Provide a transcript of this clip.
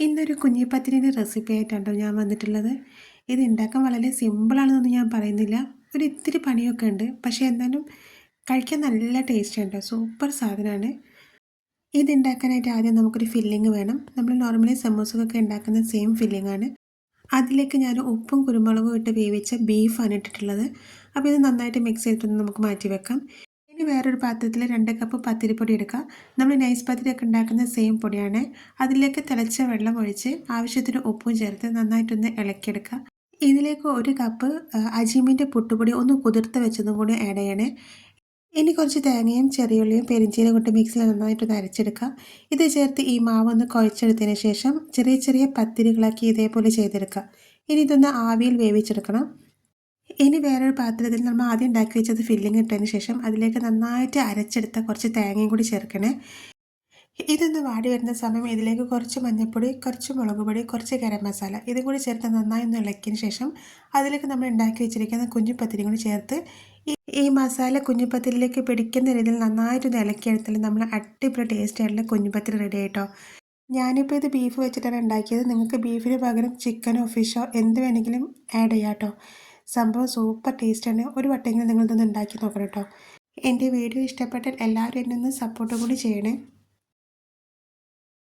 ഇന്നൊരു കുഞ്ഞിപ്പത്തിരിൻ്റെ റെസിപ്പി ആയിട്ടാണ് ഞാൻ വന്നിട്ടുള്ളത്. ഇത് ഉണ്ടാക്കാൻ വളരെ സിമ്പിളാണെന്നൊന്നും ഞാൻ പറയുന്നില്ല. ഒരു ഇത്തിരി പണിയൊക്കെ ഉണ്ട്. പക്ഷേ എന്നാലും കഴിക്കാൻ നല്ല ടേസ്റ്റ് ഉണ്ട്. സൂപ്പർ സാധനമാണ്. ഇത് ഉണ്ടാക്കാനായിട്ട് ആദ്യം നമുക്കൊരു ഫില്ലിങ് വേണം. നമ്മൾ നോർമലി സമൂസക്കൊക്കെ ഉണ്ടാക്കുന്ന സെയിം ഫില്ലിംഗ് ആണ്. അതിലേക്ക് ഞാൻ ഉപ്പും കുരുമുളകും ഇട്ട് വേവിച്ച ബീഫാണ് ഇട്ടിട്ടുള്ളത്. അപ്പോൾ ഇത് നന്നായിട്ട് മിക്സ് ചെയ്തിട്ടൊന്ന് നമുക്ക് മാറ്റി വെക്കാം. ഇനി വേറൊരു പാത്രത്തിൽ 2 കപ്പ് പത്തിരിപ്പൊടി എടുക്കുക. നമ്മൾ നൈസ് പത്തിരിയൊക്കെ ഉണ്ടാക്കുന്ന സെയിം പൊടിയാണ്. അതിലേക്ക് തിളച്ച വെള്ളം ഒഴിച്ച് ആവശ്യത്തിന് ഉപ്പും ചേർത്ത് നന്നായിട്ടൊന്ന് ഇളക്കിയെടുക്കുക. ഇതിലേക്ക് 1 കപ്പ് അജീമിൻ്റെ പുട്ടുപൊടി ഒന്ന് കുതിർത്ത് വെച്ചതും കൂടി ആഡ് ചെയ്യണേ. ഇനി കുറച്ച് തേങ്ങയും ചെറിയുള്ളിയും പെരിഞ്ചീരകം കൊണ്ട് മിക്സിയിൽ നന്നായിട്ടൊന്ന് അരച്ചെടുക്കുക. ഇത് ചേർത്ത് ഈ മാവ് ഒന്ന് കുഴച്ചെടുത്തതിന് ശേഷം ചെറിയ ചെറിയ പത്തിരികളാക്കി ഇതേപോലെ ചെയ്തെടുക്കുക. ഇനി ഇതൊന്ന് ആവിയിൽ വേവിച്ചെടുക്കണം. ഇനി വേറൊരു പാത്രത്തിൽ നമ്മൾ ആദ്യം ഉണ്ടാക്കി വെച്ചത് ഫില്ലിംഗ് ഇട്ടതിന് ശേഷം അതിലേക്ക് നന്നായിട്ട് അരച്ചെടുത്ത കുറച്ച് തേങ്ങയും കൂടി ചേർക്കണേ. ഇതൊന്ന് വാടി വരുന്ന സമയം ഇതിലേക്ക് കുറച്ച് മഞ്ഞൾപ്പൊടി, കുറച്ച് മുളക് പൊടി, കുറച്ച് ഗരം മസാല ഇതും കൂടി ചേർത്ത് നന്നായി ഒന്ന് ഇളക്കിയതിന് ശേഷം അതിലേക്ക് നമ്മൾ ഉണ്ടാക്കി വെച്ചിരിക്കുന്ന കുഞ്ഞിപ്പത്തിരി കൂടി ചേർത്ത് ഈ മസാല കുഞ്ഞിപ്പത്തിരിയിലേക്ക് പിടിക്കുന്ന രീതിയിൽ നന്നായിട്ടൊന്ന് ഇളക്കിയെടുത്താൽ നമ്മൾ അടിപൊളി ടേസ്റ്റ് ആയിട്ടുള്ള കുഞ്ഞിപ്പത്തിരി റെഡി ആയിട്ടോ. ഞാനിപ്പോൾ ഇത് ബീഫ് വെച്ചിട്ടാണ് ഉണ്ടാക്കിയത്. നിങ്ങൾക്ക് ബീഫിന് പകരം ചിക്കനോ ഫിഷോ എന്ത് വേണമെങ്കിലും ആഡ് ചെയ്യാം കേട്ടോ. സംഭവം സൂപ്പർ ടേസ്റ്റാണ്. ഒരു വട്ടമെങ്കിലും നിങ്ങളിതൊന്ന് ഉണ്ടാക്കി നോക്കണം കേട്ടോ. എൻ്റെ വീഡിയോ ഇഷ്ടപ്പെട്ടാൽ എല്ലാവരും എന്നെ ഒന്ന് സപ്പോർട്ടും കൂടി ചെയ്യണേ.